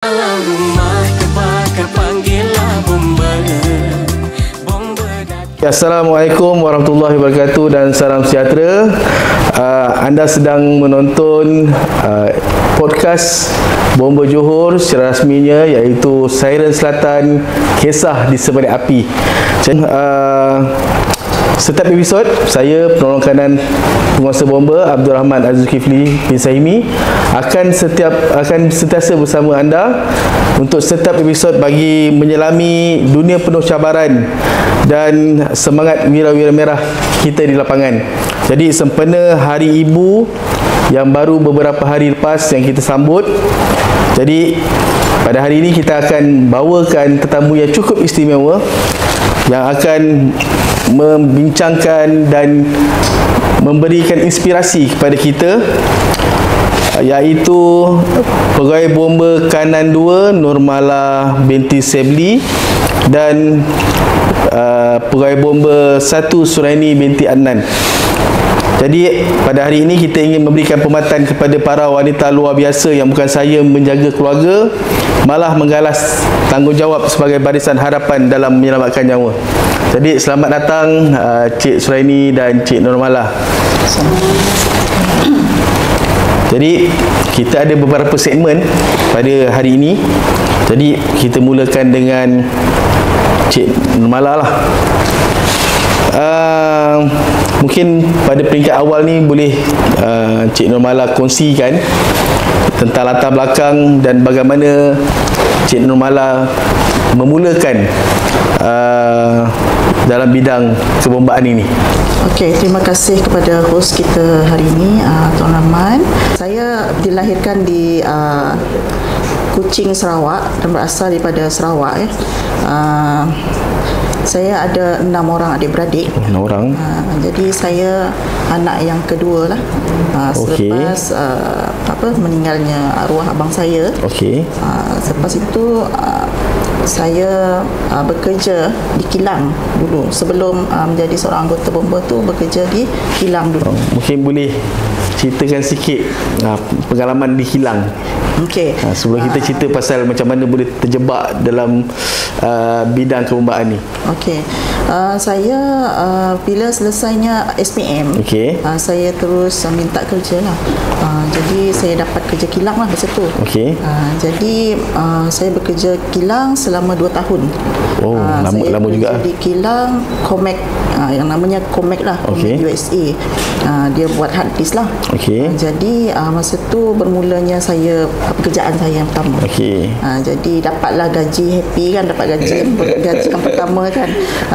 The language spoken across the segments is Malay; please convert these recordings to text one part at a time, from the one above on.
Rumah terbakar, panggillah bomba. Assalamualaikum warahmatullahi wabarakatuh dan salam sejahtera. Anda sedang menonton podcast Bomba Johor secara rasminya, iaitu Siren Selatan, Kisah di Sebalik Api. Setiap episod, saya penolong kanan penguasa bomba Abdul Rahman Az-Zulkifli bin Saimi akan sentiasa bersama anda untuk setiap episod bagi menyelami dunia penuh cabaran dan semangat wira-wira merah kita di lapangan. Jadi sempena Hari Ibu yang baru beberapa hari lepas yang kita sambut, jadi pada hari ini kita akan bawakan tetamu yang cukup istimewa yang akan membincangkan dan memberikan inspirasi kepada kita, iaitu Pegawai Bomba Kanan 2 Nurmala binti Sebli dan Pegawai Bomba 1 Suraini binti Adnan. Jadi pada hari ini kita ingin memberikan perkhidmatan kepada para wanita luar biasa yang bukan sahaja menjaga keluarga, malah menggalas tanggungjawab sebagai barisan harapan dalam menyelamatkan nyawa. Jadi selamat datang Cik Suraini dan Cik Nurmala. Jadi kita ada beberapa segmen pada hari ini. Jadi kita mulakan dengan Cik Nurmala lah. Mungkin pada peringkat awal ni boleh Cik Nurmala kongsikan tentang latar belakang dan bagaimana Cik Nurmala memulakan dalam bidang kebombaan ini. Okey, terima kasih kepada host kita hari ini, Tuan Rahman. Saya dilahirkan di Kuching, Sarawak dan berasal daripada Sarawak. Saya ada 6 orang adik-beradik. 6 orang. Jadi saya anak yang kedua lah. Selepas meninggalnya arwah abang saya. Okey. Selepas itu saya bekerja di kilang dulu. Sebelum menjadi seorang anggota bomba tu, bekerja di kilang dulu. Mungkin boleh ceritakan sikit pengalaman di kilang. Okey. Sebelum kita cerita pasal macam mana boleh terjebak dalam bidang kebombaan ni. Okey. Saya bila selesainya SPM, saya terus minta kerja lah. Jadi saya dapat kerja kilang lah masa tu. Okey. Jadi saya bekerja kilang selama 2 tahun. Oh, lama juga. Di kilang Comac, yang namanya Comac lah, Comac USA. Dia buat hard disk lah. Okey. Jadi masa tu bermulanya pekerjaan saya yang pertama. Okey. Jadi dapatlah gaji, happy kan, dapat gaji yang pertama kan.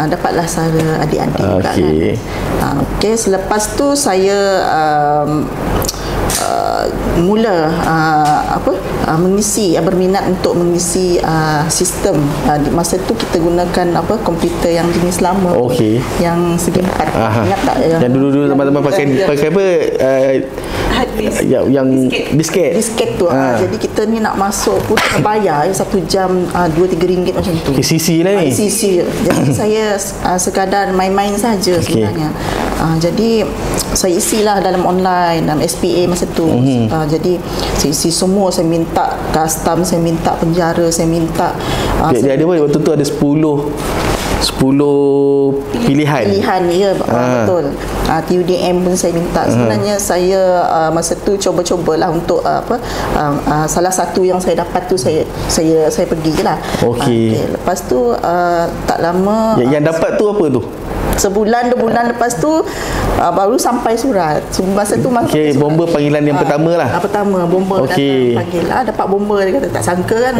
Dapatlah saudara adik-adik juga kan. Okey, selepas tu saya mula berminat untuk mengisi sistem. Di masa tu kita gunakan komputer yang jenis lama, yang segi empat. Ingat tak yang dulu-dulu teman-teman pakai apa, yang disket tu. Jadi kita ni nak masuk pun bayar 1 jam 2-3 ringgit macam tu. CC lah ni. CC. Jadi saya sekadar main-main saja sebenarnya. Jadi saya isilah dalam online, dalam SPA masa tu. Jadi saya isi semua, saya minta custom, saya minta penjara, saya minta dia ada apa waktu tu, ada 10 pilihan ya, betul. TUDM pun saya minta. Sebenarnya saya masa tu cuba-cubalah untuk salah satu yang saya dapat tu saya pergi je lah. Okey. Lepas tu tak lama yang dapat tu apa tu? Sebulan 2 bulan lepas tu baru sampai surat. Masa tu bomba panggilan yang pertama lah. Pertama bomba datang panggil dapat bomba. Dia kata tak sangka kan.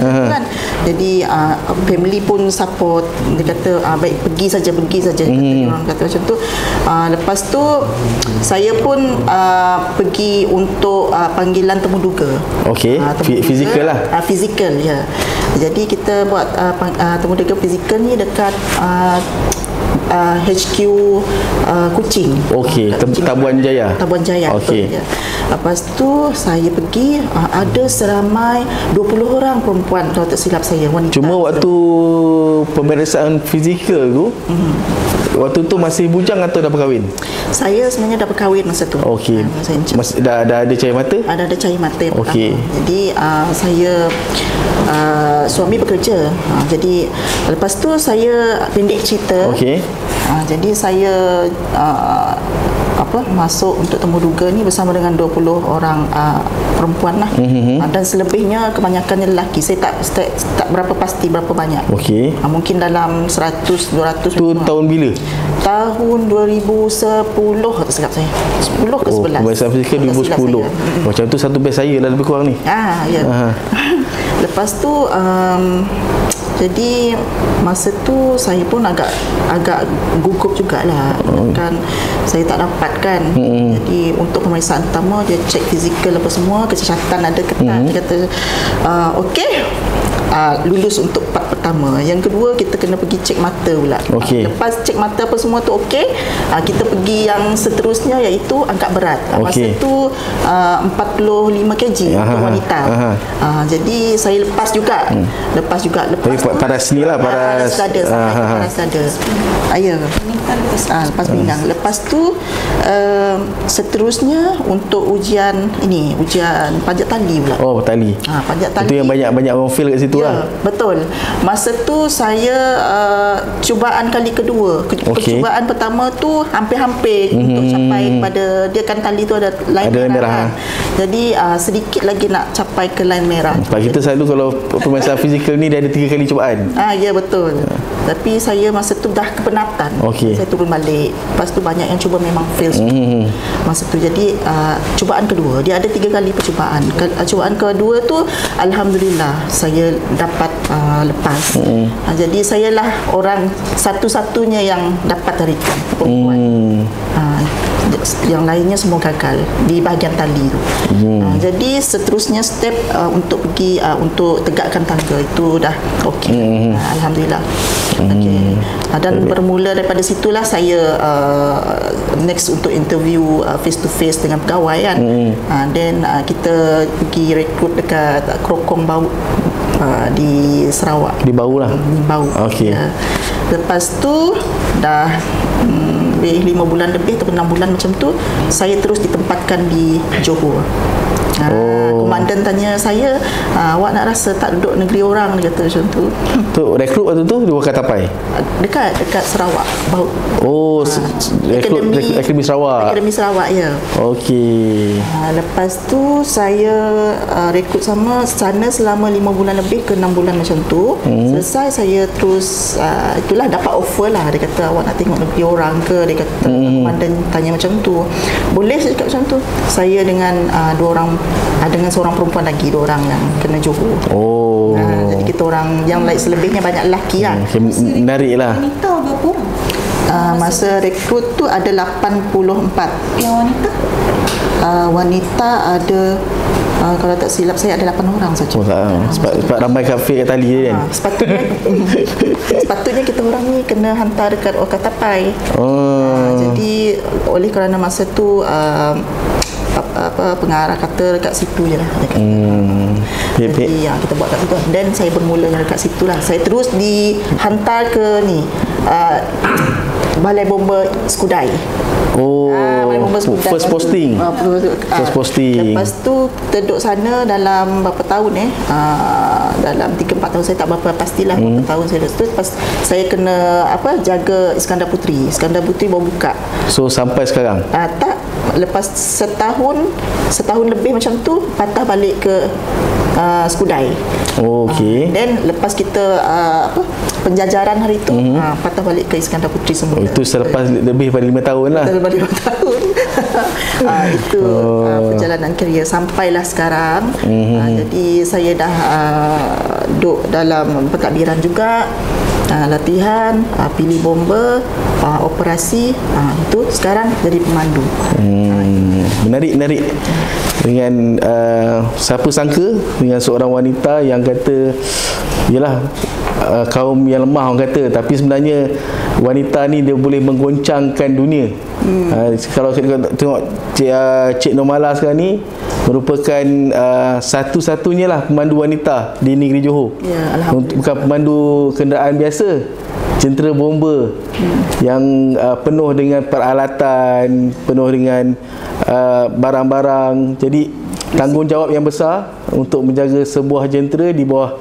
Jadi family pun support. Dia kata baik, pergi saja. Orang kata macam tu. Lepas tu saya pun pergi untuk panggilan temuduga. Fizikal lah. Fizikal, ya. Jadi kita buat temuduga fizikal ni dekat HQ Kuching. Okey, Tabuan Jaya. Tabuan Jaya. Okey. Betul, ya. Lepas tu saya pergi, ada seramai 20 orang perempuan kalau tak silap saya, wanita. Cuma waktu pemeriksaan fizikal tu, waktu tu masih bujang atau dah berkahwin? Saya sebenarnya dah berkahwin masa tu. Okey. Dah ada cahaya mata? Ada cahaya mata yang Okey. pertama. Jadi saya suami bekerja. Jadi lepas tu saya pendek cerita. Okey. Jadi saya masuk untuk temu duga ni bersama dengan 20 orang perempuan lah. Dan selebihnya kebanyakannya lelaki. Saya tak berapa pasti berapa banyak. Okey. Mungkin dalam 100 200. Tu tahun bila? Tahun 2010 tak silap saya. 10 ke 11. Pemeriksaan fizikal 2010. Macam tu satu batch saya lah lebih kurang ni. Ya. Lepas tu jadi masa tu saya pun agak gugup jugalah, kan saya tak dapat kan. Jadi untuk pemeriksaan pertama dia cek fizikal apa semua, kesihatan ada ke tak. Dia kata okey, lulus untuk part pertama. Yang kedua kita kena pergi cek mata pula. Lepas cek mata apa semua tu okey, kita pergi yang seterusnya iaitu angkat berat. Masa tu 45 kg untuk wanita. Jadi saya lepas juga. Lepas paras ni lah, paras dada. Paras dada. Lepas pinggang. Lepas tu seterusnya untuk ujian panjat tali pula. Tali. Panjat tali. Itu yang banyak orang fail kat situ lah. Betul. Masa tu saya cubaan kali kedua. Percubaan pertama tu hampir-hampir untuk capai kepada dia, kan tali tu ada line merah. Jadi sedikit lagi nak capai ke line merah. Kita selalu kalau pemeriksaan fizikal ni dia ada 3 kali cubaan. Ya betul. Tapi saya masa tu dah kepenatan. Saya turun balik. Lepas tu banyak yang cuba memang fail. Masa tu jadi cubaan kedua dia ada 3 kali percubaan. Cubaan kedua tu alhamdulillah saya dapat lepas. Jadi saya lah orang satu-satunya yang dapat tarikan perempuan. Yang lainnya semua gagal di bahagian tali tu. Jadi seterusnya step untuk pergi untuk tegakkan tangga itu dah okey. Alhamdulillah. Dan bermula daripada situlah saya next untuk interview face to face dengan pegawai kan. Then kita pergi rekrut dekat Krokong Bau di Sarawak. Di Bau lah. Di Bau. Lepas tu dah 5 bulan lebih atau 6 bulan macam tu, saya terus ditempatkan di Johor. Komandan tanya saya, awak nak rasa tak duduk negeri orang, dia kata macam tu. Tu rekrut waktu tu di Wakatapai? Dekat Sarawak, Bau. Akademi Sarawak. Akademi Sarawak, ya. Okey. Lepas tu saya rekrut sana selama 5 bulan lebih ke 6 bulan macam tu. Selesai saya terus itulah dapat offer lah. Dia kata awak nak tengok negeri orang ke, dia kata. Komandan tanya macam tu. Boleh saya cakap macam tu. Saya dengan 2 orang, dengan seorang perempuan lagi, 2 orang yang kena Johor. Jadi kita orang yang lain selebihnya banyak lelaki lah. Menarik lah. Wanita berapa orang? Masa rekrut tu ada 84. Yang wanita? Wanita ada kalau tak silap saya ada 8 orang saja. Sebab ramai kafe kat tali je kan. Sepatutnya kita orang ni kena hantar dekat Wakatapai. Jadi oleh kerana masa tu pengarah kata dekat situ je lah. Jadi kita buat kat situ. Dan saya bermula dekat situ lah. Saya terus dihantar ke ni Balai Bomba Skudai. First posting. First posting. Lepas tu kita duduk sana dalam berapa tahun dalam 3-4 tahun, saya tak berapa pastilah berapa tahun saya duduk. Lepas saya kena jaga Iskandar Puteri. Iskandar Puteri baru buka. So sampai sekarang? Tak, lepas setahun lebih macam tu patah balik ke Skudai. Then lepas kita penjajaran hari tu patah balik ke Iskandar Puteri semula. Itu selepas lebih daripada 5 tahun lah. Lebih daripada 5 tahun. Itu perjalanan kerjaya sampailah sekarang. Jadi saya dah duduk dalam pentadbiran juga. latihan, pilih bomba, operasi, itu sekarang jadi pemandu. Menarik dengan siapa sangka dengan seorang wanita yang kata yalah kaum yang lemah orang kata, tapi sebenarnya wanita ni dia boleh menggoncangkan dunia. Kalau kita tengok Cik Normala sekarang ni merupakan satu-satunya lah pemandu wanita di negeri Johor. Bukan pemandu kenderaan biasa, jentera bomba yang penuh dengan peralatan, penuh dengan barang-barang. Jadi tanggungjawab yang besar untuk menjaga sebuah jentera di bawah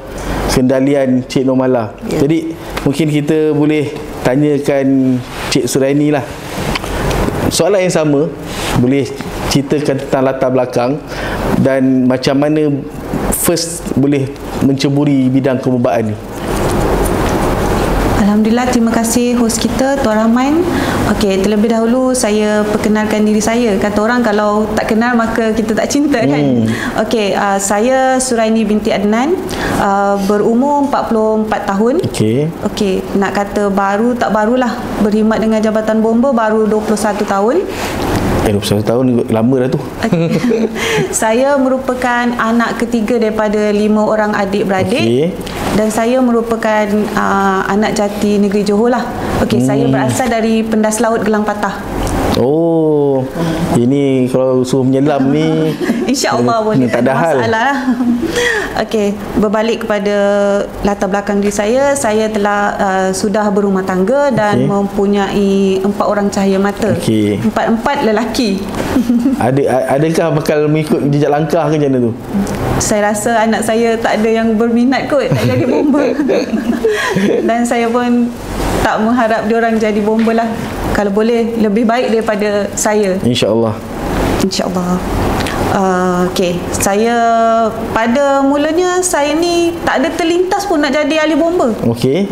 kendalian Cik Normala. Jadi mungkin kita boleh tanyakan Cik Suraini lah soalan yang sama, boleh ceritakan tentang latar belakang dan macam mana first boleh menceburi bidang kebombaan ni. Alhamdulillah, terima kasih host kita Tuan Rahman. Okey, terlebih dahulu saya perkenalkan diri saya. Kata orang kalau tak kenal maka kita tak cinta kan. Okey, saya Suraini binti Adnan, berumur 44 tahun. Okey, nak kata baru tak barulah berkhidmat dengan Jabatan Bomba, baru 21 tahun. 21 tahun lama dah tu. Saya merupakan anak ketiga daripada 5 orang adik-beradik. Dan saya merupakan anak jati negeri Johor lah. Okey, saya berasal dari Pendas Laut Gelang Patah. Oh, ini kalau suruh menyelam ni InsyaAllah boleh, tak ada hal. Masalah lah. Okey, berbalik kepada latar belakang diri saya telah sudah berumah tangga dan mempunyai 4 orang cahaya mata. Empat lelaki. Adakah bakal mengikut jejak langkah ke macam mana tu? Saya rasa anak saya tak ada yang berminat kot nak jadi bomba. Dan saya pun tak mengharap diorang jadi bomba lah. Kalau boleh lebih baik daripada saya, InsyaAllah. Okey, saya pada mulanya saya ni tak ada terlintas pun nak jadi ahli bomba. Okey,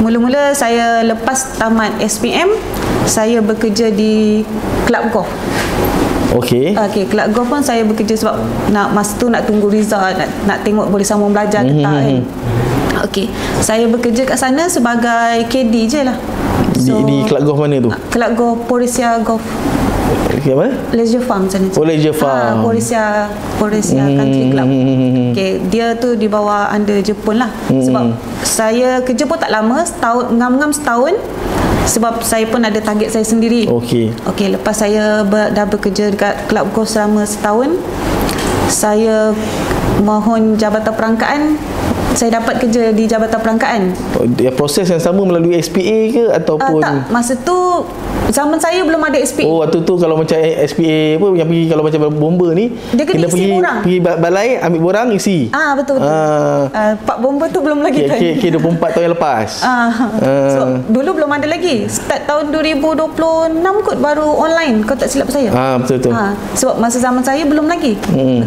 mula-mula saya lepas tamat SPM, saya bekerja di kelab golf. Okey, kelab golf pun saya bekerja sebab masa tu nak tunggu result, nak tengok boleh sambung belajar ke tak kan. Okey, saya bekerja kat sana sebagai KD je lah. Di kelab golf mana tu? Kelab golf Porisia Golf. Apa? Leisure Farm sana. Leisure Farm. Porisia Country Club. Okey, dia tu di bawah under Jepun lah. Sebab saya kerja pun tak lama, ngam-ngam setahun. Sebab saya pun ada target saya sendiri. Okey, lepas saya dah bekerja dekat kelab golf selama setahun, saya mohon Jabatan Perangkaan. Saya dapat kerja di Jabatan Perangkaan. Proses yang sama melalui SPA ke ataupun? Tak, masa tu zaman saya belum ada SPA. Waktu tu kalau macam SPA apa yang pergi, kalau macam bomba ni dia kena isi borang. Pergi balai ambil borang isi. Betul. Pak bomba tu belum lagi kan. 24 tahun yang lepas. So, dulu belum ada lagi. Start tahun 2026 kot baru online, kau tak silap saya. Betul. Sebab masa zaman saya belum lagi.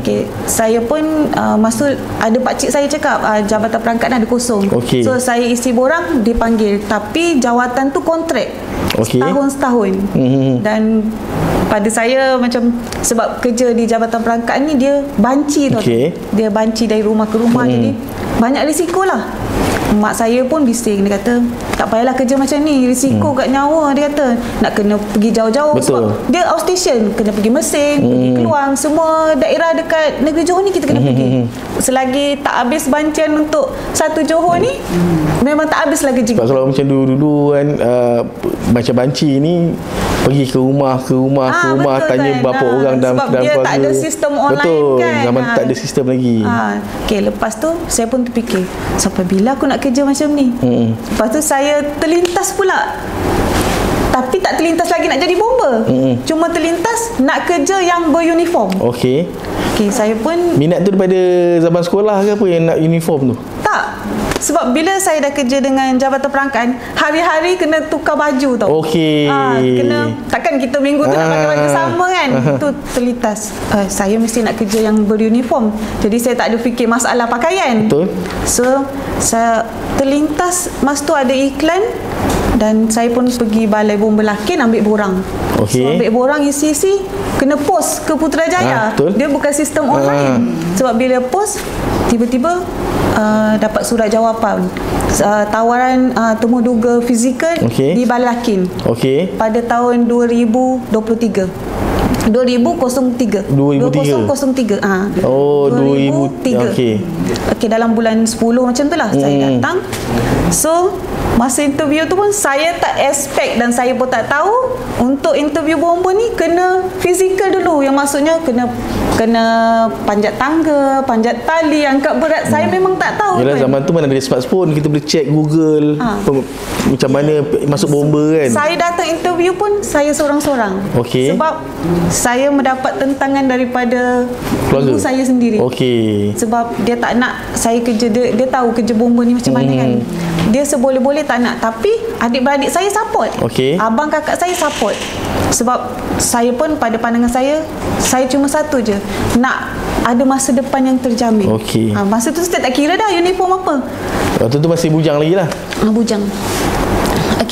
Okey, saya pun masa ada pakcik saya cakap Jabatan Perangkaan ada kosong. So saya isi borang, dipanggil, tapi jawatan tu kontrak. Setahun. Dan pada saya macam sebab kerja di Jabatan Perangkaan ni dia banci tau. Dia banci dari rumah ke rumah, jadi banyak risiko lah. Mak saya pun bising, dia kata tak payahlah kerja macam ni, risiko kat nyawa, dia kata nak kena pergi jauh-jauh. Sebab dia outstation, kena pergi Mersing, pergi Keluang, semua daerah dekat negeri Johor ni kita kena pergi. Selagi tak habis bancian untuk satu Johor ni, memang tak habis lagi kerja. Kalau macam dulu kan macam banci ni pergi ke rumah tanya berapa orang dalam keluarga. Sebab dia tak ada sistem online kan. Zaman tak ada sistem lagi. Okey, lepas tu saya pun terfikir, sampai bila aku nak kerja macam ni? Lepas tu saya terlintas pula, tapi tak terlintas lagi nak jadi bomba. Cuma terlintas nak kerja yang beruniform. Okey, saya pun minat tu daripada zaman sekolah ke apa yang nak uniform tu? Tak. Sebab bila saya dah kerja dengan Jabatan Perangkaan, hari-hari kena tukar baju tau. Kena, takkan kita minggu tu nak pakai baju sama kan. Itu terlintas, saya mesti nak kerja yang beruniform. Jadi saya tak ada fikir masalah pakaian. So saya terlintas, masa tu ada iklan dan saya pun pergi balai bomba Lakin ambil borang. So ambil borang, isi-isi, kena post ke Putrajaya. Dia bukan sistem online. Sebab bila post tiba-tiba dapat surat jawapan tawaran temuduga fizikal di Balai Hakim pada tahun 2003. 2003. Oh, 2003. Okey, dalam bulan 10 macam tu lah saya datang. So, masa interview tu pun saya tak expect dan saya pun tak tahu untuk interview bomba ni kena fizikal dulu. Yang maksudnya kena panjat tangga, panjat tali, angkat berat. Saya memang tak tahu. Yalah, zaman tu mana ada smartphone, kita boleh check Google macam mana masuk bomba kan. Saya datang interview pun saya seorang-seorang. Sebab saya mendapat tentangan daripada ibu saya sendiri. Sebab dia tak nak saya kerja, dia tahu kerja bomba ni macam mana kan. Dia seboleh-boleh tak nak, tapi adik-beradik saya support. Abang kakak saya support. Sebab saya pun pada pandangan saya cuma satu je, nak ada masa depan yang terjamin. Masa tu saya tak kira dah uniform apa. Waktu tu masih bujang lagi lah. Bujang.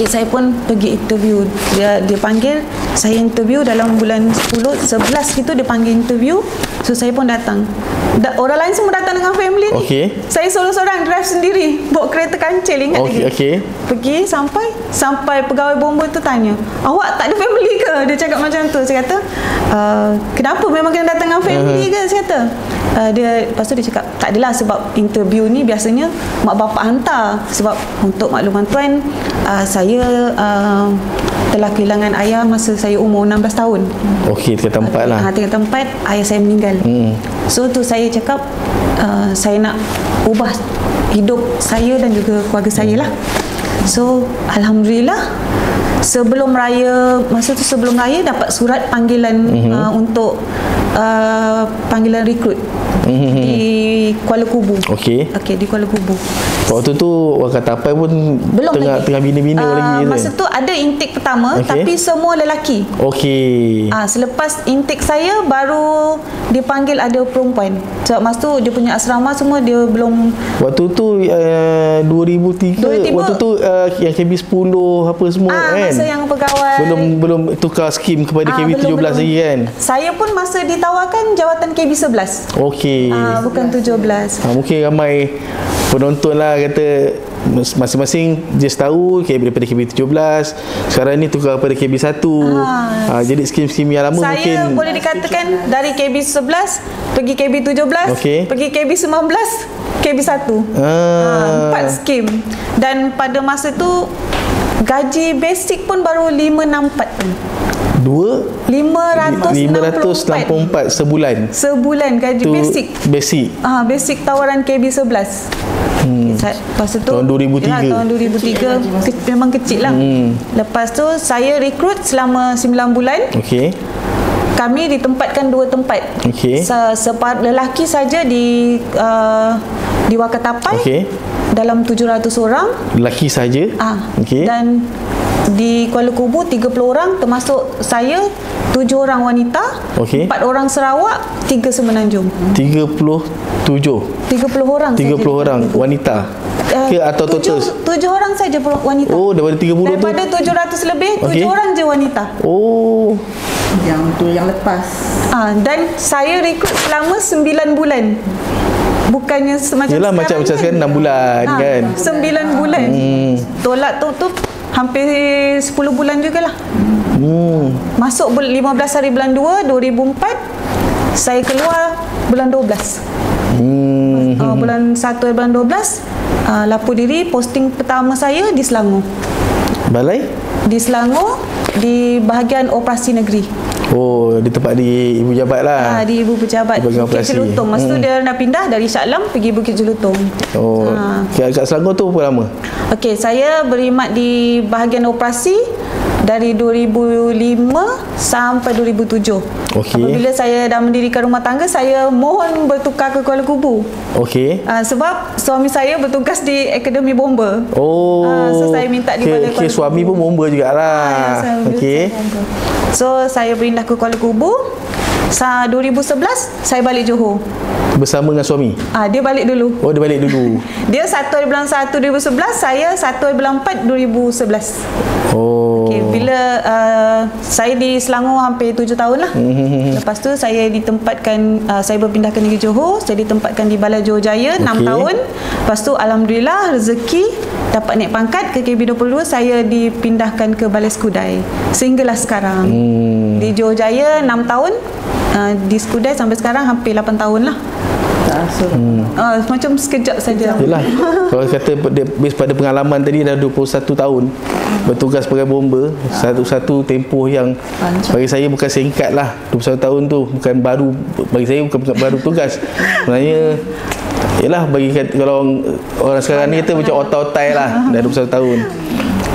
Saya pun pergi interview. Dia panggil saya interview dalam bulan 10, 11 gitu dia panggil interview. So saya pun datang. Orang lain semua datang dengan family ni. Saya seorang-seorang drive sendiri, bawa kereta kancil, ingat lagi. Pergi sampai pegawai bomba tu tanya, "Awak tak ada family ke?" Dia cakap macam tu. Saya kata, "Kenapa, memang kena datang dengan family ke?" Saya kata. Lepas tu dia cakap, "Tak adalah, sebab interview ni biasanya mak bapak hantar. Sebab untuk makluman tuan, saya telah kehilangan ayah masa saya umur 16 tahun. Tengah tempat lah. Tengah tempat ayah saya meninggal. So tu saya cakap, saya nak ubah hidup saya dan juga keluarga saya lah. So alhamdulillah, masa tu sebelum raya dapat surat panggilan untuk panggilan rekrut di Kuala Kubu. Di Kuala Kubu. Waktu tu orang Katapai pun belum tengah bina-bina lagi. Masa tu ada intake pertama, tapi semua lelaki. Selepas intake saya baru dipanggil ada perempuan. Sebab masa tu dia punya asrama semua dia belum. Waktu tu 2003. Waktu tu yang KB10 apa semua kan. Masa yang pegawai belum tukar skim kepada KB17 lagi kan. Saya pun masa ditawarkan jawatan KB11. Bukan 17. Mungkin ramai penonton lah kata masing-masing just tahu daripada KB17, sekarang ni tukar kepada KB1. Jadi skim-skim yang lama saya mungkin boleh dikatakan dari KB11 pergi KB17, pergi KB19, KB1. 4 skim. Dan pada masa tu gaji basic pun baru 564 pun. 564 sebulan gaji basic. Basic tawaran KB11. Lepas tu tahun 2003. Tahun 2003 memang kecil lah. Lepas tu saya rekrut selama 9 bulan. Kami ditempatkan 2 tempat. Lelaki saja di Wakatapai. Dalam 700 orang lelaki saja. Dan di Kuala Kubu 30 orang, termasuk saya 7 orang wanita, 4 orang Sarawak, 3 Semenanjung. 30 orang wanita atau total 7 orang saja wanita. Daripada 30 daripada 700 lebih 7 orang je wanita. Yang lepas. Dan saya rekrut selama 9 bulan. Bukannya semacam yelah, macam sekarang 6 bulan kan. 9 bulan. Tolak tu hampir 10 bulan jugalah. Masuk 15 hari bulan 2 2004. Saya keluar bulan 12. Bulan 1 bulan 12 lapor diri. Posting pertama saya di Selangor. Balai? Di Selangor, di bahagian operasi negeri. Di tempat di Ibu Jabat lah. Di Ibu Pejabat Bukit Jelutong. Masa tu dia dah pindah dari Shah Alam pergi Bukit Jelutong. Kat Selangor tu berapa lama? Saya berkhidmat di bahagian operasi dari 2005 sampai 2007. Apabila saya dah mendirikan rumah tangga, saya mohon bertukar ke Kuala Kubu. Sebab suami saya bertugas di Akademi Bomba. So saya minta di Kuala Kubu. Suami pun bomba jugalah. So saya pindah ke Kuala Kubu. 2011 saya balik Johor. Bersama dengan suami? Dia balik dulu. Oh, dia balik dulu. Dia 1 bulan 1 2011, saya 1 bulan 4 2011. Oh. Okay, bila saya di Selangor hampir 7 tahun lah. Lepas tu saya ditempatkan, saya berpindahkan ke Johor, saya ditempatkan di Balai Johor Jaya 6 tahun. Lepas tu alhamdulillah rezeki dapat naik pangkat ke KB22, saya dipindahkan ke Balai Skudai sehinggalah sekarang. Di Johor Jaya 6 tahun, di Skudai sampai sekarang hampir 8 tahun lah. Macam sekejap saja. Yalah. Kalau kata base pada pengalaman tadi dah 21 tahun bertugas sebagai bomber, satu tempoh yang bagi saya bukan singkat lah. 21 tahun tu bukan baru, bagi saya bukan baru tugas. Sebenarnya yalah, bagi kalau orang sekarang ni kita macam otai-otai lah dah 21 tahun.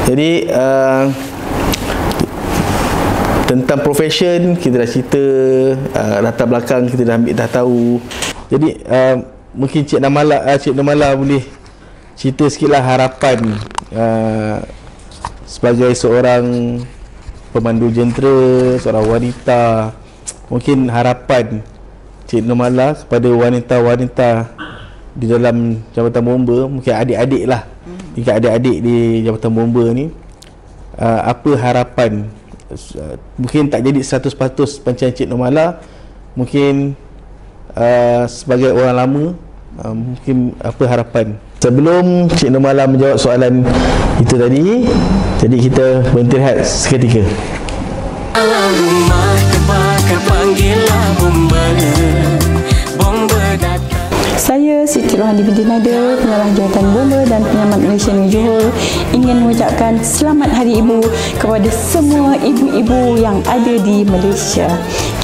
Jadi tentang profession kita dah cerita, latar belakang kita dah tahu. Jadi mungkin Cik Namala boleh cerita sikitlah harapan sebagai seorang pemandu jentera, seorang wanita. Mungkin harapan Cik Namala kepada wanita-wanita di dalam Jabatan Bomber, mungkin adik-adik lah, tingkat adik-adik di Jabatan Bomber ni, apa harapan? Mungkin tak jadi 100% macam Cik Namala, mungkin sebagai orang lama, mungkin apa harapan? Sebelum Cik Namala menjawab soalan itu tadi, jadi kita berhenti rehat seketika. Alam rumah terbakar, panggillah bomber. Bomber datang. Saya Siti Rohani binti Nader, Penyarah Jawatan Bomber dan Penyelamat Malaysia di Johor, ingin mengucapkan Selamat Hari Ibu kepada semua ibu-ibu yang ada di Malaysia.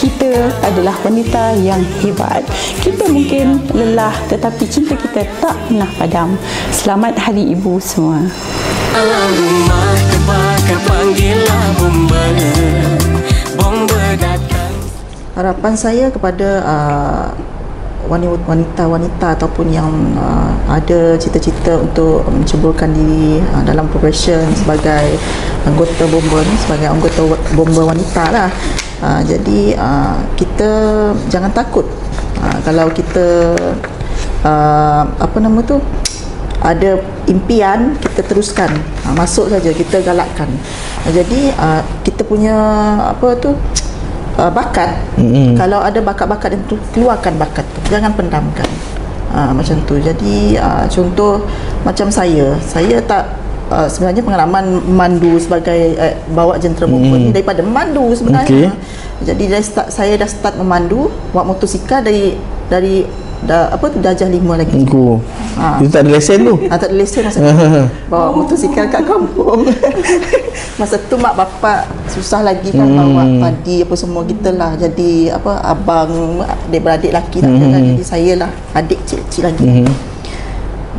Kita adalah wanita yang hebat. Kita mungkin lelah, tetapi cinta kita tak pernah padam. Selamat Hari Ibu semua. Alam rumah terbakar, panggillah bomber. Bomber datang. Harapan saya kepada wanita-wanita ataupun yang ada cita-cita untuk menceburkan diri dalam profession sebagai anggota bomber ni, sebagai anggota bomber wanita lah. Jadi kita jangan takut. Kalau kita ada impian, kita teruskan, masuk saja, kita galakkan. Jadi kita punya bakat, kalau ada bakat-bakat itu, keluarkan bakat tu, jangan pendamkan. Macam tu. Jadi contoh macam saya tak sebenarnya pengalaman memandu sebagai bawa jentera bomber ni daripada memandu sebenarnya. Jadi saya dah start memandu bawa motosikal dari darjah 5 lagi. Itu tak ada lesen tu? Tak ada lesen masa tu. Bawa motosikal kat kampung. Masa tu mak bapak susah lagi kan, bawa padi apa semua kita lah. Jadi abang, adik-beradik lelaki tak ada lah. Jadi saya lah adik cik-cik lagi.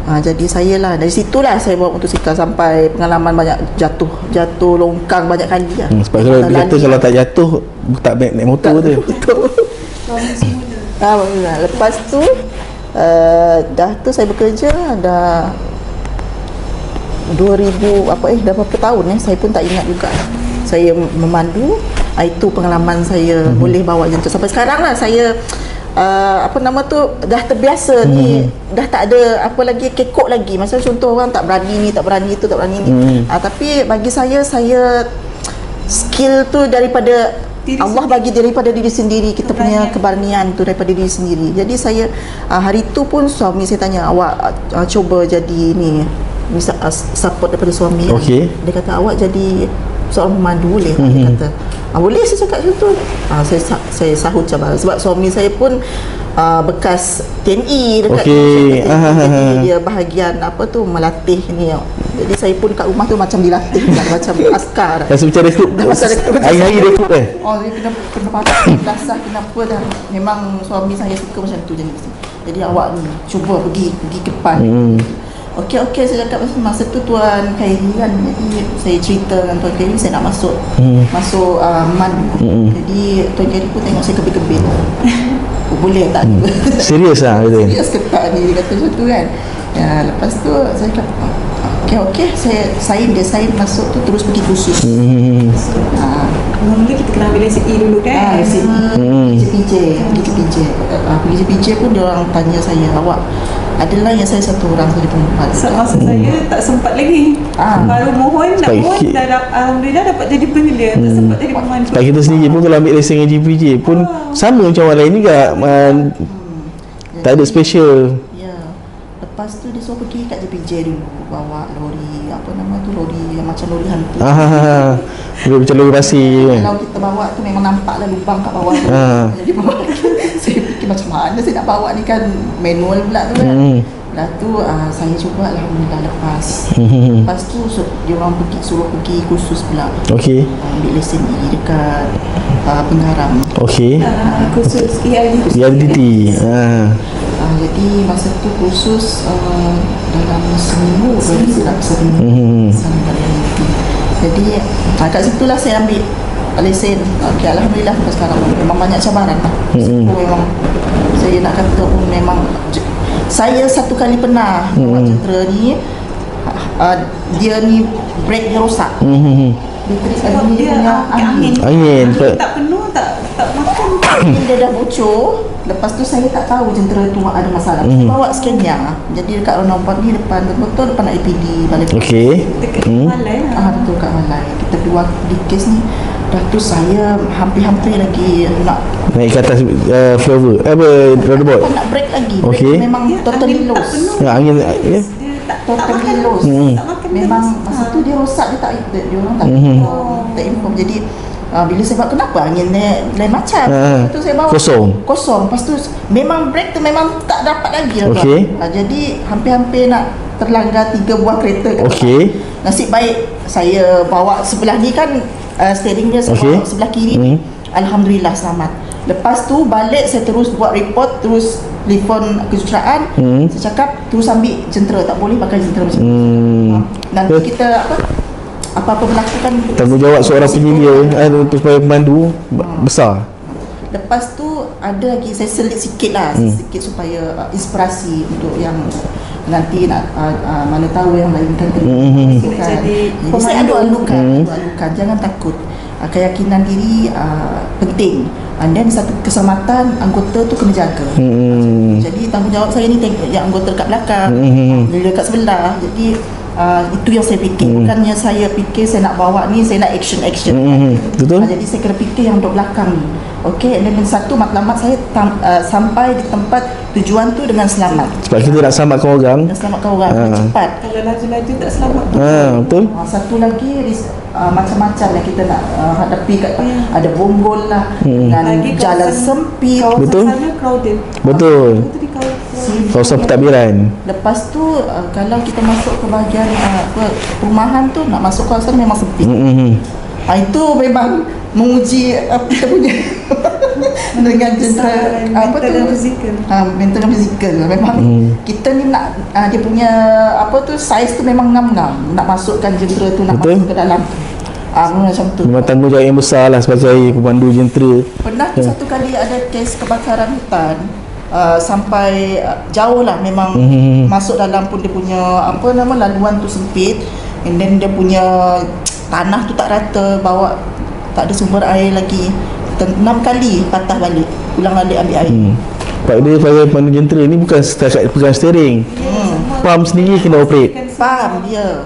Jadi saya lah, dari situlah saya bawa motosikal sampai pengalaman banyak jatuh longkang banyak kali lah. Sebab kalau tak jatuh tak naik motor tu. Betul. Lepas tu dah tu saya bekerja dah 2000 dah berapa tahun saya pun tak ingat juga. Saya memandu, itu pengalaman saya boleh bawa jentera sampai sekarang lah. Saya dah terbiasa ni, dah tak ada apa lagi kekok lagi. Macam contoh orang tak berani ni, tak berani itu, tak berani ni. Tapi bagi saya skill tu daripada Allah bagi daripada diri sendiri. Kita punya keberanian tu daripada diri sendiri. Jadi saya hari tu pun suami saya tanya, awak cuba jadi ni, bisa support daripada suami. Dia kata awak jadi seorang pemandu boleh. Dia kata boleh, saya cakap macam tu. Saya sahut cabaran sebab suami saya pun bekas TNI dekat jadi dia bahagian melatih ni. Jadi saya pun kat rumah tu macam dilatih macam askar. Rasa macam rekrut. Hari-hari rekrut dia kena patah dasar kenapa dah. Memang suami saya suka macam tu jadi awak ni cuba pergi ke depan. Okey saya cakap masa tu Tuan Khairi kan, jadi saya cerita dengan Tuan Khairi saya nak masuk mandu. Jadi Tuan Khairi pun tengok saya kebit-kebit. boleh tak ada. Serius lah kata. Serius ke tak ni, dia kata macam tu kan. Lepas tu saya kata okey, saya sign masuk tu, terus pergi kursus. Mula kita kena ambil lesen E dulu kan. Lesen pergi PJ pun dia orang tanya saya, awak adalah yang saya satu orang saja perempuan. Masa saya tak sempat lagi. Baru mohon alhamdulillah dapat jadi penyelia. Tak sempat jadi pemandu. Sebab kita sendiri pun kalau ambil lesen GPJ pun sama macam orang lain juga. Tak ada special. Lepas tu dia suruh pergi kat JPJ dulu, bawa lori, apa nama tu, lori yang macam lori hantu. Lori macam lori pasir. Kalau kita bawa tu memang nampaklah lubang kat bawah tu. Jadi bawa saya fikir macam mana saya nak bawa ni, kan manual pula tu kan. Lepas tu saya cuba, alhamdulillah lepas. Lepas tu dia orang suruh pergi kursus pula. Okey. Ambil lesen E dekat Pengaram. Okey. Kursus ELDT. Jadi masa tu kursus dalam seminggu saya sering jadi kat situ lah saya ambil lesen. Okey, alhamdulillah sampai sekarang memang banyak cabaran lah. Memang saya nak kata memang saya satu kali pernah buat jentera ni, dia ni brake dia rosak. Dia punya angin tak penuh, tak makan. Dia dah bocor. Lepas tu saya tak tahu jentera tu ada masalah. Saya bawa Scania. Jadi dekat roundabout ni depan, betul depan APD Balai. Okey. Dekat Malai lah. Betul kat Malai. Kita keluar di kes ni. Dah tu saya hampir-hampir lagi nak naik ke atas flyover roundabout. Nak break lagi. Okey. Memang totally lost. Angin totally lost. Memang masa tu dia rosak, dia orang tak inform. Jadi bila saya buat, kenapa angin lain macam, tu saya bawa kosong. Lepas tu memang brake tu memang tak dapat lagi. Jadi hampir-hampir nak terlanggar 3 buah kereta. Nasib baik saya bawa sebelah ni kan, steering dia bawa sebelah kiri. Alhamdulillah selamat. Lepas tu balik saya terus buat report, terus telefon kejuruteraan. Saya cakap terus ambil jentera, tak boleh pakai jentera macam tu. Nanti kita apa-apa berlaku kan, tanggungjawab seorang penyelia untuk supaya pemandu besar. Lepas tu ada lagi saya selit sikit lah, sikit supaya inspirasi untuk yang nanti nak mana tahu yang lain kan. Jadi saya alu-alukan, jangan takut. Keyakinan diri penting. And then satu keselamatan anggota tu kena jaga. Jadi tanggungjawab saya ni tengok yang anggota dekat belakang, dekat sebelah. Jadi itu yang saya fikir. Bukannya saya fikir saya nak bawa ni, saya nak action. Betul. Jadi saya kena fikir yang duduk belakang ni. Okey, dan satu matlamat saya sampai di tempat tujuan tu dengan selamat. Sebab kita nak selamatkan orang. Cepat. Kalau laju-laju tak selamat. Betul. Satu lagi macam-macam yang kita nak hadapi kat, ada bonggol lah, dengan jalan sempit. Betul. Betul. Kawasan pentadbiran. Lepas tu kalau kita masuk ke bahagian perumahan tu, nak masuk kawasan memang sempit. Itu memang menguji kita punya dengan jentera mental dan fizikal. Memang kita ni nak dia punya saiz tu memang ngam-ngam nak masukkan jentera tu, nak masuk ke dalam macam tu. Memang tanggungjawab yang besar lah sebagai pemandu jentera. Pernah tu satu kali ada kes kebakaran hutan. Sampai jauh lah memang masuk dalam pun dia punya laluan tu sempit, and then dia punya tanah tu tak rata, bawa tak ada sumber air lagi. 6 kali patah balik, ulang balik ambil air. Sebab dia sebagai pemandu jentera ni bukan setakat pegang steering, pump sendiri kena operate. Pump dia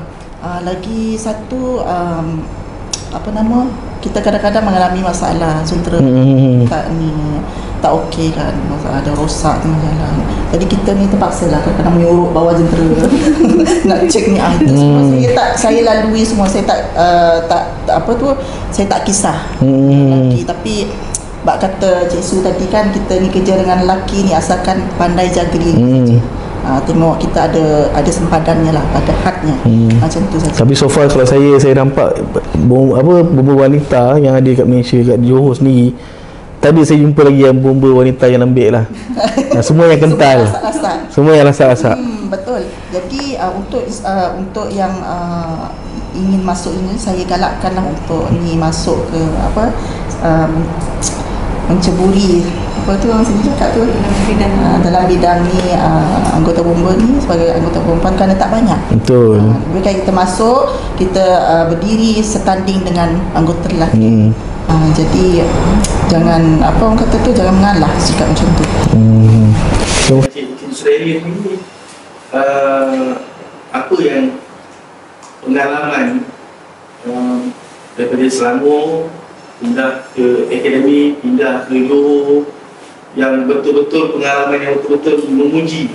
lagi satu kita kadang-kadang mengalami masalah jentera tak okey kan, masalah ada rosak tengah jalan. Jadi kita ni terpaksa lah kadang-kadang menyuruh bawa jentera nak cek ni semua saya lalui semua. Saya saya tak kisah lelaki. Tapi bak kata Cik Su tadi kan, kita ni kerja dengan lelaki ni asalkan pandai jaga diri. Tengok kita ada sempadannya lah, ada hadnya. Macam tu saja. Tapi so far kalau saya nampak bomba wanita yang ada kat Malaysia, kat Johor sendiri, tadi saya jumpa lagi yang bomba wanita yang lembik lah. Semua yang kental, semua yang rasak-rasak. Betul. Jadi untuk yang ingin masuk ini, saya galakkanlah untuk ni masuk ke menceburi apa tu orang sini cakap tu dalam bidang ni anggota bomba ni sebagai anggota perempuan kerana tak banyak. Betul. Bila kita masuk kita berdiri setanding dengan anggota lelaki. Jadi jangan apa orang kata tu, jangan mengalah sikap macam tu. Cik Surairi ni apa yang pengalaman daripada Selangor pindah ke akademi, pindah ke Johor, yang betul-betul pengalaman yang betul-betul memuji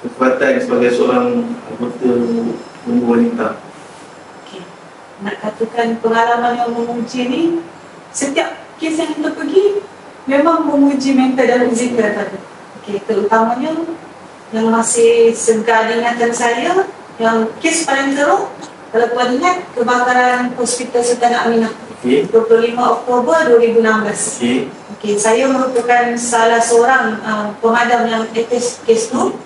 kekuatan sebagai seorang anggota bomba wanita? Nak katakan pengalaman yang memuji ni, setiap kes yang kita pergi memang memuji mental dan fizikal tadi. Terutamanya yang masih segar di ingatan saya, yang kes paling teruk kalau tuan ingat, kebakaran Hospital Sultan Aminah 25 Oktober 2016. Saya merupakan salah seorang pemadam yang atas kes tu.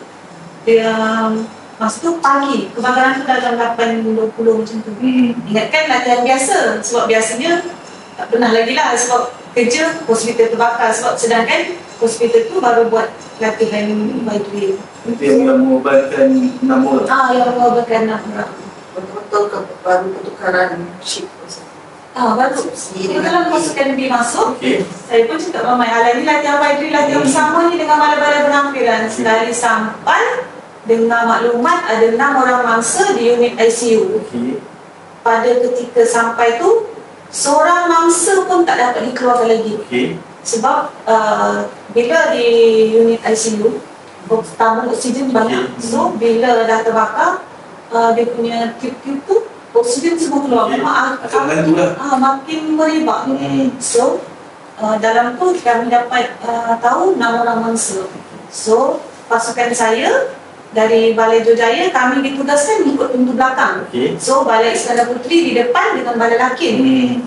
Masa tu pagi, kebakaran tu dalam 8.20 macam tu. Ingatkan latihan biasa, sebab biasanya tak pernah lagi lah sebab kerja hospital terbakar, sebab sedangkan hospital tu baru buat latihan by drill. Itu yang mengobatkan 6 orang? Yang mengobatkan 6 orang. Betul-betul baru pertukaran shift. Baru dalam pasukan B masuk, saya pun cakap ramai ala ni latihan by drill, latihan bersama ni dengan bala-bala penampilan. Sekali sampai dengan maklumat ada 6 orang mangsa di unit ICU. Pada ketika sampai tu, seorang mangsa pun tak dapat dikeluarkan lagi. Sebab bila di unit ICU, tabung oksigen banyak. So bila dah terbakar, dia punya tube-tube tu oksigen semua keluar. Memang makin merebak. So dalam tu kami dapat tahu 6 orang mangsa. So pasukan saya dari Balai Jojaya, kami ditugaskan ikut pintu belakang. So Balai Iskandar Puteri di depan dengan Balai Lakin.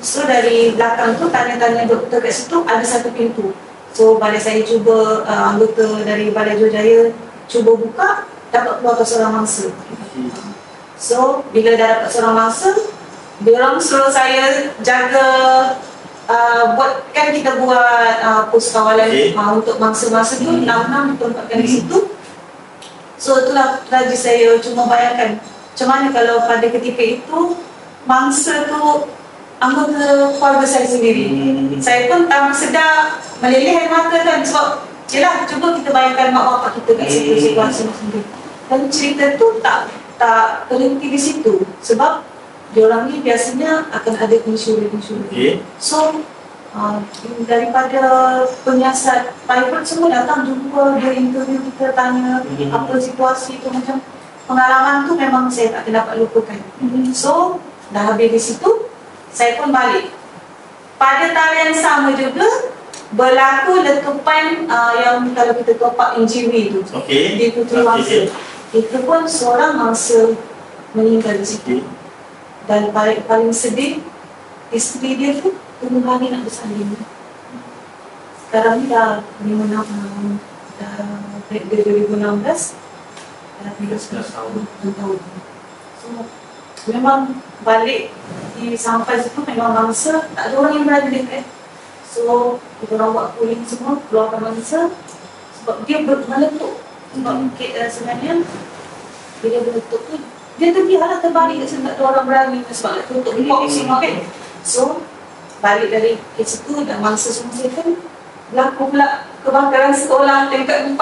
So dari belakang tu tanya-tanya doktor kat situ, ada satu pintu. So balai saya cuba, anggota dari Balai Jojaya cuba buka, dapat keluar seorang mangsa. So bila dah dapat seorang mangsa, diorang suruh saya jaga, kan kita buat pos kawalan untuk mangsa-mangsa tu, 6 ditempatkan di situ. So itulah lagi saya cuma bayangkan macam mana kalau pada ketika itu mangsa tu anggota keluarga saya sendiri. Saya pun tak sedar meleleh air mata kan, sebab yelah cuba kita bayangkan mak bapak kita kat situ situasi sendiri. Dan cerita tu tak berhenti di situ, sebab diorang ni biasanya akan ada insurans. So daripada penyiasat pilot semua datang jumpa, dia interview kita, tanya apa situasi tu, macam pengalaman tu memang saya tak dapat lupakan. So dah habis di situ, saya pun balik. Pada talian sama juga berlaku letupan yang kalau kita top up injury tu di Puteri Mangsa. Itu pun seorang mangsa meninggal di situ. Dan paling sedih, isteri dia tu tunggu hari nak bersalin. Sekarang ni dah 5 dari 2016 dah 13 tahun. So memang balik sampai situ memang mangsa tak ada orang yang berada dekat. So kita orang buat cooling semua, keluarkan mangsa sebab dia meletup. Sebab sebenarnya bila dia meletup tu dia terbiarlah terbalik kat sana, tak ada orang berani sebab nak tutup box semua kan. So balik dari kes itu dan mangsa semua settle, berlaku pula kebakaran sekolah tingkat 4.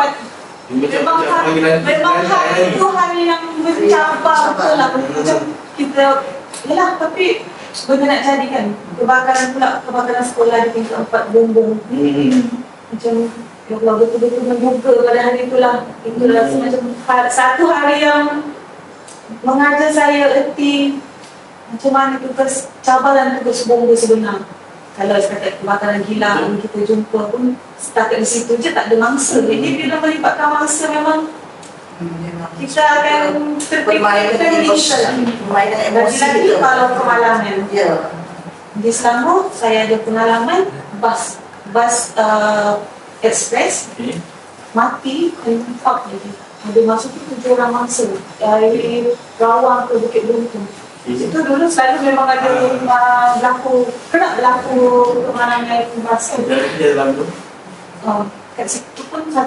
Memang hari itu hari yang mencabar betul lah. Macam kita, yelah tapi benda nak jadi kan. Kebakaran sekolah di tingkat 4 bumbung. Macam ya Allah, betul-betul menduga pada hari itulah. Itulah semacam satu hari yang mengajar saya erti macam mana tugas cabaran tugas bomba sebenar. Kalau setakat kebakaran kilang kita jumpa pun setakat di situ je tak ada mangsa. Jadi bila melibatkan mangsa memang kita akan terpikirkan lagi kalau pengalaman. Di Selangor saya ada pengalaman bas ekspres mati dan infak lagi. Ada masa tu 7 orang mangsa dari Rawang ke Bukit Beruntung. Itu dulu selalu memang ada berlaku kemalangan basket. Dalam tu. Kat situ pun 7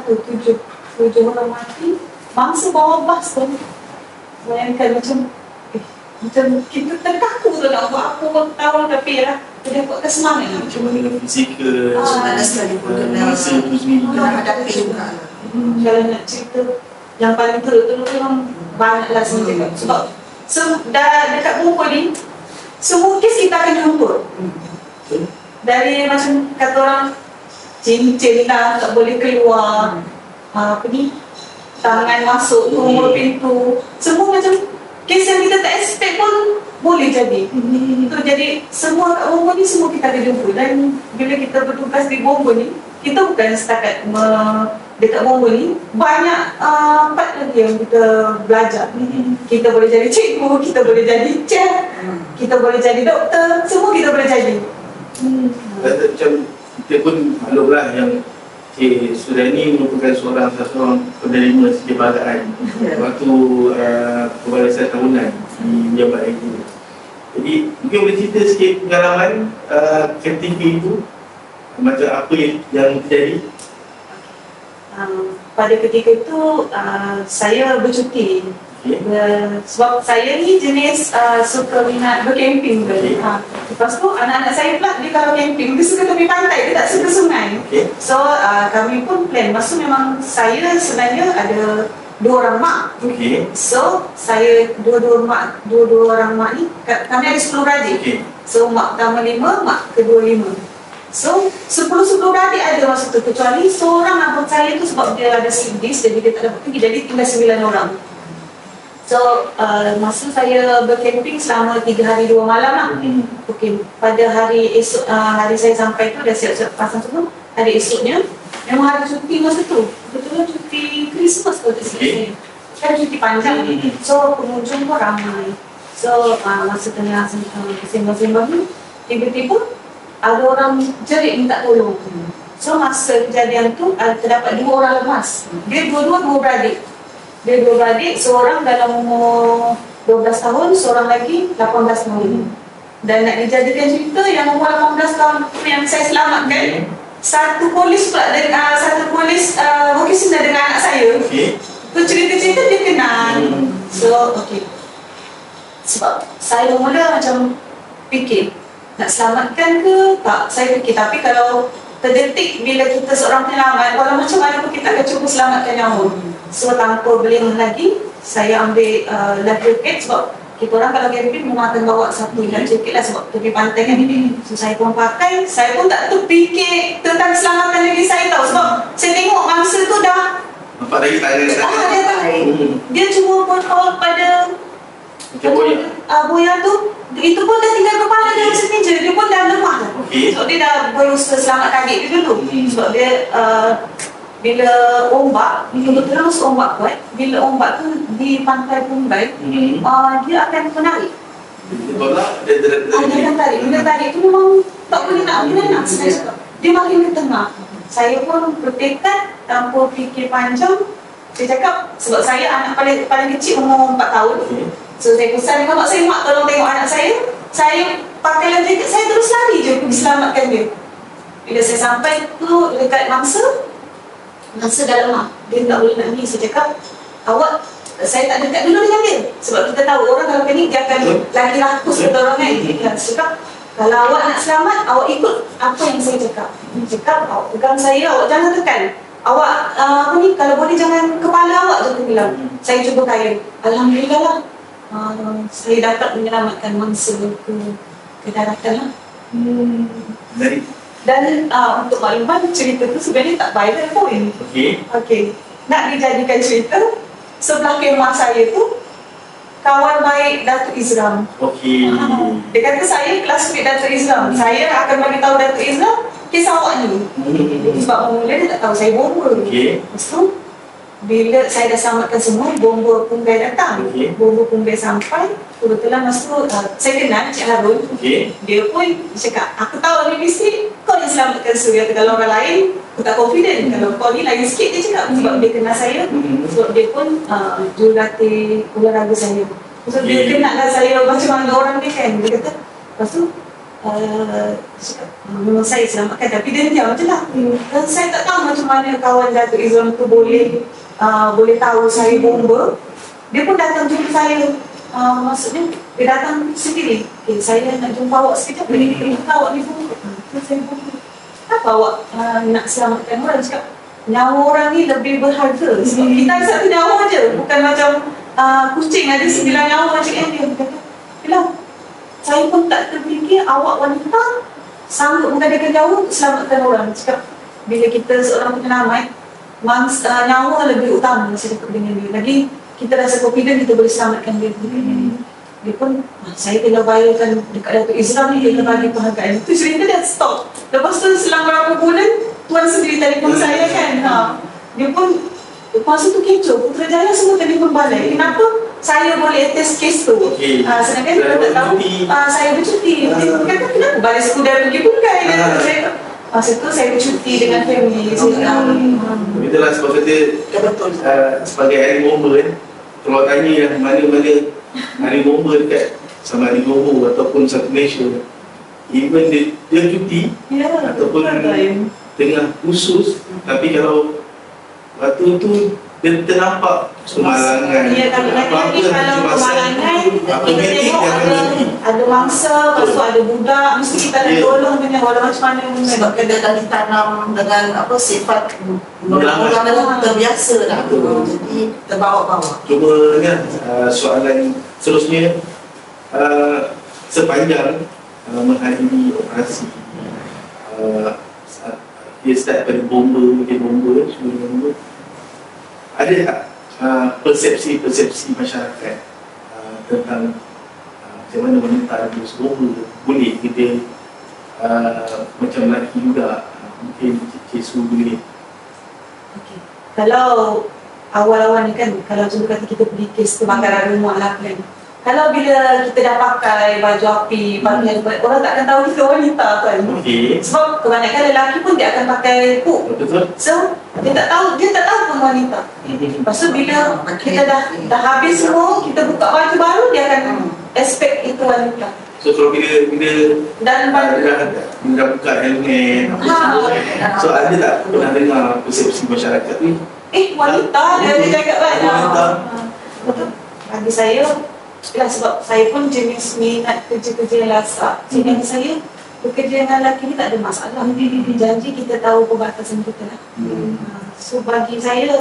orang mati. Mangsa bawa bas tu. Bayangkan macam kita terkaku tu nak buat apa tahu tapi lah. Dia buat kesemangat lah. Macam mana fizikal. Ada sekali pun masa tu sendiri. hadapi juga. Kalau nak cerita yang paling teruk tu memang banyak lah saya cakap. Sebab dah dekat Bungkul ni, semua kes kita akan jumpa. Dari macam kata orang, cincin dah tak boleh keluar, tangan masuk turun pintu, semua macam kes yang kita tak expect pun boleh jadi. Jadi semua kat Bungkul ni semua kita akan jumpa. Dan bila kita bertugas di Bungkul ni, kita bukan setakat dekat Bungkul ni, banyak part lagi yang kita belajar. Kita boleh jadi cikgu, kita boleh jadi chef, kita boleh jadi doktor, semua kita boleh jadi. Macam kita pun maklumlah yang Suriani merupakan seorang penerima sejabataan waktu pembalasan tahunan di Jabat itu. Jadi mungkin boleh cerita sikit pengalaman ketika itu, macam apa yang terjadi? Pada ketika itu saya bercuti. Sebab saya ni jenis suka minat bercamping. Lepas tu anak-anak saya pula dia kalau camping dia suka tepi pantai, dia tak suka sungai. So kami pun plan. Masa memang saya sebenarnya ada 2 orang mak. So saya dua orang mak ni, kami ada 10 beradik. So mak pertama 5, mak kedua 5. So 10 beradik ada masa tu, kecuali seorang abang saya tu sebab dia ada slip disc jadi dia tak dapat pergi, jadi tinggal 9 orang. So masa saya bercamping selama 3 hari 2 malam lah. Pada hari esok, hari saya sampai tu dah siap-siap pasang semua. Hari esoknya memang hari cuti masa tu, betul-betul cuti Christmas kalau tak silap saya. Kan cuti panjang. So pengunjung pun ramai. So masa tengah sembang-sembang ni, tiba-tiba ada orang jerit minta tolong. So masa kejadian tu terdapat 2 orang lemas. Dia dua beradik. Seorang dalam umur 12 tahun, seorang lagi 18 tahun. Dan nak dijadikan cerita, yang umur 18 tahun yang saya selamatkan, satu polis vocational dengan anak saya. Tu cerita-cerita dia kenal. So sebab saya mula macam fikir nak selamatkan ke tak, saya fikir. Tapi kalau terdetik bila kita seorang penyelamat, walau macam mana pun kita akan cuba selamatkan nyawa. So tanpa beli lagi, saya ambil life jacket sebab kita orang kalau camping memang akan bawa satu life jacket lah sebab tepi pantai kan ini. So saya pun pakai, saya pun tak terfikir tentang keselamatan diri saya tahu sebab saya tengok mangsa tu dah nampak lagi dia cuma hold pada buaya tu, itu pun dah tinggal kepala dia macam ni je, dia pun dah lemah dah. So dia dah berusaha selamatkan adik dia dulu. Sebab dia bila ombak, betul-betul masuk ombak kuat, bila ombak tu di pantai Pumbai, dia akan menarik. Dia akan tarik. Bila tarik tu memang tak boleh nak sebenarnya. Dia makin ke tengah. Saya pun bertekad tanpa fikir panjang. Saya cakap, sebab saya anak paling kecil umur 4 tahun. So saya pesan dengan mak saya, mak tolong tengok anak saya. Saya pakai life jacket, saya terus lari je pergi selamatkan dia. Bila saya sampai tu dekat mangsa dah lemah, dia tak boleh nak ni. Saya cakap, awak, saya tak dekat dulu dengan dia sebab kita tahu orang kalau panik dia akan lagi rakus kata orang kan. Saya cakap, kalau awak nak selamat, awak ikut apa yang saya cakap. Saya cakap, awak pegang saya, awak jangan tekan. Awak kalau boleh jangan kepala awak je bilang. Saya cuba kaya. Alhamdulillah lah, saya dapat menyelamatkan mangsa ke daratan lah. Dan untuk makluman, cerita tu sebenarnya tak viral pun. Nak dijadikan cerita, sebelah kemah saya tu kawan baik Datuk Izram. Dia kata saya classmate Datuk Izram. Saya akan bagi tahu Datuk Izram kisah awak ni. Sebab mula dia tak tahu saya bomba. Lepas tu bila saya dah selamatkan semua, bomba Pumbai datang. Bomba Pumbai sampai, kebetulan masa tu saya kenal Cik Harun. Dia pun cakap, aku tahu ni mesti kau yang selamatkan Surya. Kalau orang lain aku tak confident. Kalau kau ni lagi sikit dia cakap. Sebab dia kenal saya. Sebab dia pun jurulatih olahraga saya. So dia naklah saya macam mana orang ni kan. Dia kata, lepas tu memang saya selamatkan, tapi dia diam je lah. Dan saya tak tahu macam mana kawan Datuk Izwan tu boleh tahu saya bomba. Dia pun datang jumpa saya. Maksudnya dia datang sendiri. Okay, saya nak jumpa awak sekejap. Dia kata awak ni bomba. Saya bomba. Kenapa awak nak selamatkan orang? Cakap nyawa orang ni lebih berharga. Sebab kita ada satu nyawa je. Bukan macam kucing ada 9 nyawa macam dia. Dia kata, Bila saya pun tak terfikir awak wanita sanggup mengadakan nyawa untuk selamatkan orang. Cakap bila kita seorang penyelamat, nyawa lebih utama saya cakap dengan dia. Lagi kita rasa confident kita boleh selamatkan dia. Dia pun, saya kena bayarkan dekat Datuk Izwan ni, dia kena bagi penghargaan. Itu cerita dia stop. Lepas tu selang berapa bulan, Tuan sendiri telefon saya kan. Dia pun, masa tu kecoh, Putrajaya semua telefon balik. Kenapa saya boleh attest kes tu? Sedangkan dia tak tahu saya bercuti. Dia kata, kenapa balik sekudar pergi bukan? Masa tu saya bercuti dengan family. Itulah sebab kata, sebagai ahli bomba kan, kalau tanya yang mana-mana ahli bomba dekat sama ahli bomba ataupun satu Malaysia, even dia cuti ataupun tengah khusus, tapi kalau waktu tu dia ternampak kemalangan. Ya, kalau kemalangan, ada mangsa, lepas tu ada budak, mesti kita nak tolong dengan walau macam mana. Sebab kena ditanam dengan sifat orang terbiasa dah. Jadi terbawa-bawa. Cuma kan soalan seterusnya, sepanjang menghadiri operasi, dia start pada bomba, sebelum bomba, ada tak persepsi masyarakat tentang macam mana wanita abuse bomba boleh kita macam lelaki juga mungkin Cesu boleh? Okay. Kalau awal-awal ni kan, kalau contoh kata kita pergi kes kebakaran rumah lah kan, kalau bila kita dah pakai baju api, orang tak akan tahu kita wanita kan. Sebab kebanyakan lelaki pun dia akan pakai hook. So dia tak tahu pun wanita. Lepas tu bila kita dah habis semua, kita buka baju baru, dia akan expect itu wanita. So kalau bila dan dah buka helmet, so ada tak pernah dengar persepsi masyarakat ni? Wanita dia cakap kan. Bagi saya, sebab saya pun jenis minat kerja-kerja yang lasak. Sehingga saya bekerja dengan lelaki ni tak ada masalah. Janji kita tahu perbatasan kita lah. So bagi saya,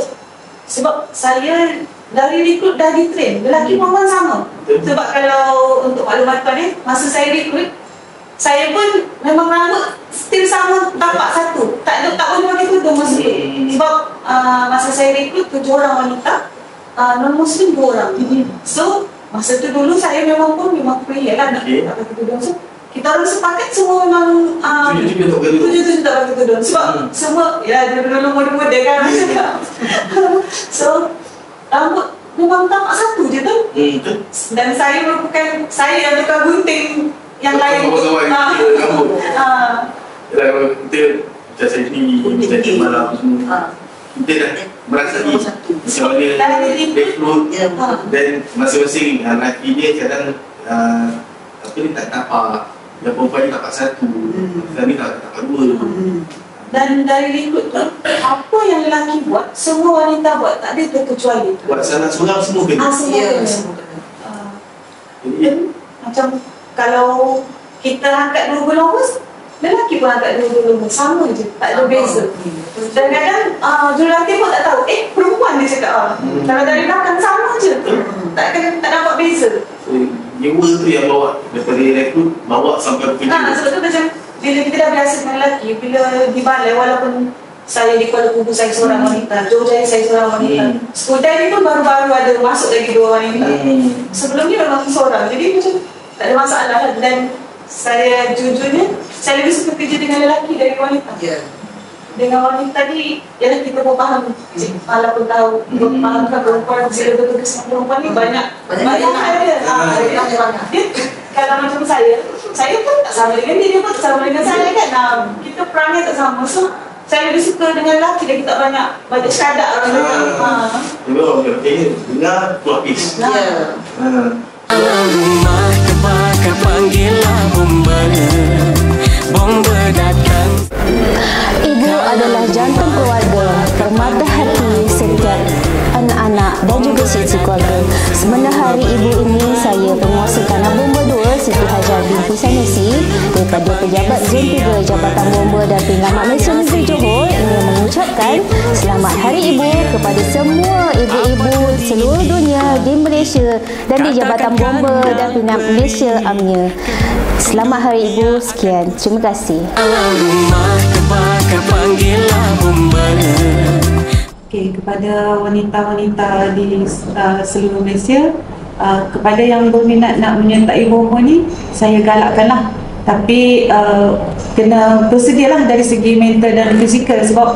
sebab saya dari rekrut dah di-train, lelaki perempuan sama. Sebab kalau untuk maklumat ni, masa saya rekrut, saya pun memang rambut still sama tapak satu. Tak boleh pakai tudung masa tu. Sebab masa saya rekrut 7 orang wanita, non-Muslim 2 orang. So masa tu dulu saya memang free lah nak pakai tudung. So kita orang sepakat semua memang tujuh tak pakai tudung. Sebab semua dulu muda-muda kan. So rambut memang tapak satu je tu. Dan saya merupakan yang tukar gunting yang lain. Kalau kita macam saya ni, kita malam semua, kita dah merasai macam mana rekrut dan masing-masing lelaki dia kadang dia tak tapak, yang perempuan ni tapak satu, dan ni tapak 2. Dan dari rekrut tu, apa yang lelaki buat, semua wanita buat, tak ada terkecuali. Buat salah seorang semua kena. Jadi macam kalau kita angkat 2 gelombang, lelaki pun angkat 2 gelombang, sama je, tak ada beza. Dan kadang jurulatih pun tak tahu, perempuan dia cakap kalau dari belakang sama je, tak dapat beza. Jiwa tu yang bawa daripada rekrut, bawa sampai kerja. Sebab tu macam bila kita dah biasa dengan lelaki, bila di balai, walaupun saya di Kuala Lumpur saya seorang wanita, Johor saya seorang wanita, Skudai ni pun baru-baru ada masuk lagi 2 wanita. Sebelum ni memang seorang, jadi macam tak ada masalah. Dan saya jujurnya, saya lebih suka kerja dengan lelaki dari wanita. Dengan wanita ni, ialah kita pun faham. Malah pun tahu, fahamkan perempuan, bila betul kesan perempuan ni banyak ada. Kalau macam saya pun tak sama dengan dia pun tak sama dengan saya kan. Kita perangai tak sama. So saya lebih suka dengan lelaki dan kita banyak syahadat orang cakap. Dengar tu habis. saya penguasa kanan bomba 2 Siti Hajar binti Sanusi daripada pejabat Zon 3 Jabatan Bomba dan Penyelamat Malaysia Negeri Johor ingin mengucapkan Selamat Hari Ibu kepada semua ibu-ibu seluruh dunia di Malaysia dan di Jabatan Bomba dan Penyelamat Malaysia AMNIA. Selamat Hari Ibu. Sekian. Terima kasih. Rumah terbakar panggillah bomba. Okey, kepada wanita-wanita di seluruh Malaysia, kepada yang berminat nak menyertai bomba ni, saya galakkanlah. Tapi kena bersedialah dari segi mental dan fizikal, sebab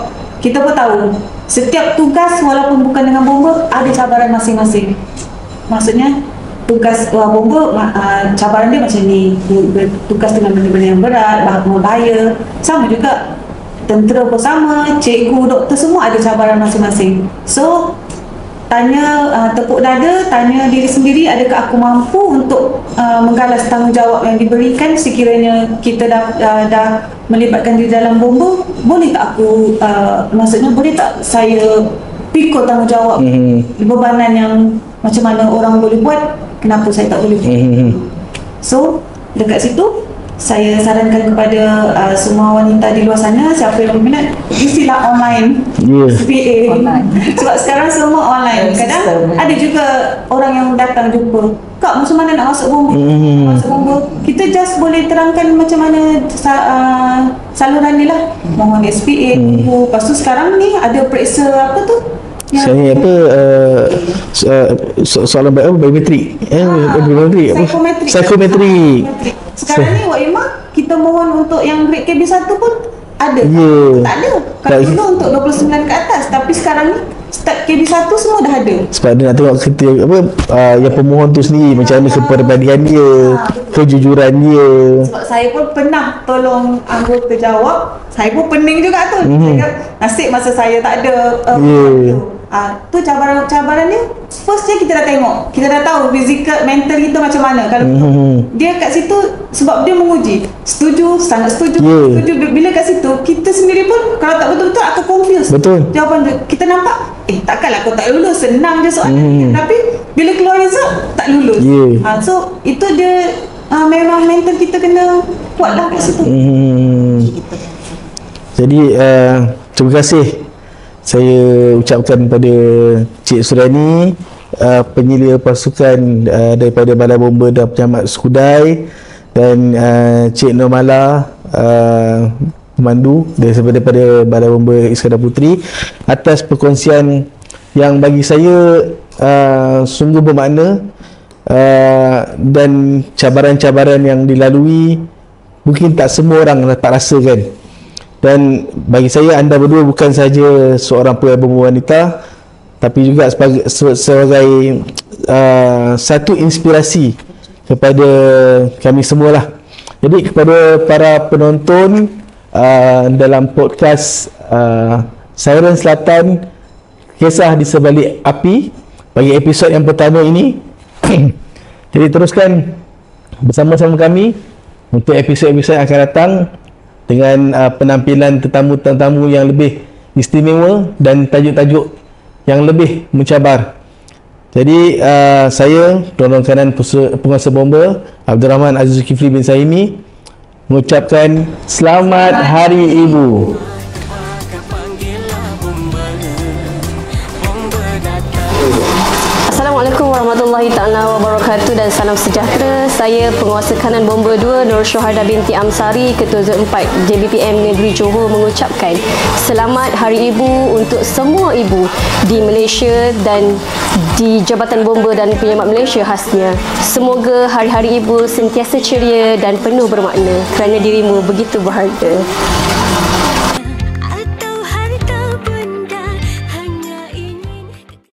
kita pun tahu setiap tugas walaupun bukan dengan bomba ada cabaran masing-masing. Maksudnya tugas bomba cabaran dia macam ni, tugas dengan benda-benda yang berat, bahaya. Sama juga tentera pun sama, cikgu, doktor semua ada cabaran masing-masing. So tanya, tepuk dada, tanya diri sendiri, adakah aku mampu untuk menggalas tanggungjawab yang diberikan sekiranya kita dah melibatkan diri dalam bomba. Boleh tak aku, maksudnya boleh tak saya pikul tanggungjawab bebanan yang macam mana orang boleh buat, kenapa saya tak boleh buat? So dekat situ saya sarankan kepada semua wanita di luar sana, siapa yang berminat, isilah online SPA online. Sebab sekarang semua online. Kadang ada juga orang yang datang jumpa, Kak, macam mana nak masuk bomba? Masuk bomba, kita just boleh terangkan macam mana saluran ni lah. Mohon SPA. Lepas tu sekarang ni ada periksa apa tu? Saya soalan biometrik. Psikometrik. Sekarang ni Wak Ima, kita mohon untuk yang grade KB1 pun ada. Tak ada. Kalau dulu untuk 29 ke atas, tapi sekarang ni start KB1 semua dah ada. Sebab dia nak tengok kita yang pemohon tu sendiri macam mana kepribadian dia, kejujuran dia. Sebab saya pun pernah tolong anggota jawab, saya pun pening juga tu. Nasib masa saya tak ada tu cabaran dia. Firstnya kita dah tengok, kita dah tahu fizikal, mental kita macam mana. Kalau dia kat situ, sebab dia menguji, setuju, sangat setuju, setuju. Bila kat situ, kita sendiri pun kalau tak betul-betul akan confuse. Jawapan dia, kita nampak, takkanlah aku tak lulus, senang je soalan. Tapi bila keluar result, tak lulus. So itu dia, memang mental kita kena kuat lah kat situ. Jadi terima kasih saya ucapkan pada Cik Suriani, penyelia pasukan daripada Balai Bomba dan Penyelamat Skudai, dan Cik Normala, pemandu daripada Balai Bomba Iskandar Puteri, atas perkongsian yang bagi saya sungguh bermakna, dan cabaran-cabaran yang dilalui mungkin tak semua orang dapat rasakan. Dan bagi saya, anda berdua bukan saja seorang pegawai bomba wanita, tapi juga sebagai satu inspirasi kepada kami semualah. Jadi kepada para penonton dalam podcast Siren Selatan, Kisah di Sebalik Api, bagi episod yang pertama ini, jadi teruskan bersama-sama kami untuk episod-episod yang akan datang, dengan penampilan tetamu-tetamu yang lebih istimewa dan tajuk-tajuk yang lebih mencabar. Jadi saya, penolong kanan penguasa bomba Abdul Rahman Aziz Zulkifli bin Saimi, mengucapkan Selamat Hari Ibu. Assalamualaikum warahmatullahi taala wabarakatuh dan salam sejahtera. Saya penguasa kanan bomba 2 Nur Syuhada binti Amsari, Ketua Zon 4 JBPM Negeri Johor, mengucapkan Selamat Hari Ibu untuk semua ibu di Malaysia dan di Jabatan Bomba dan Penyelamat Malaysia khasnya. Semoga hari-hari ibu sentiasa ceria dan penuh bermakna kerana dirimu begitu berharga.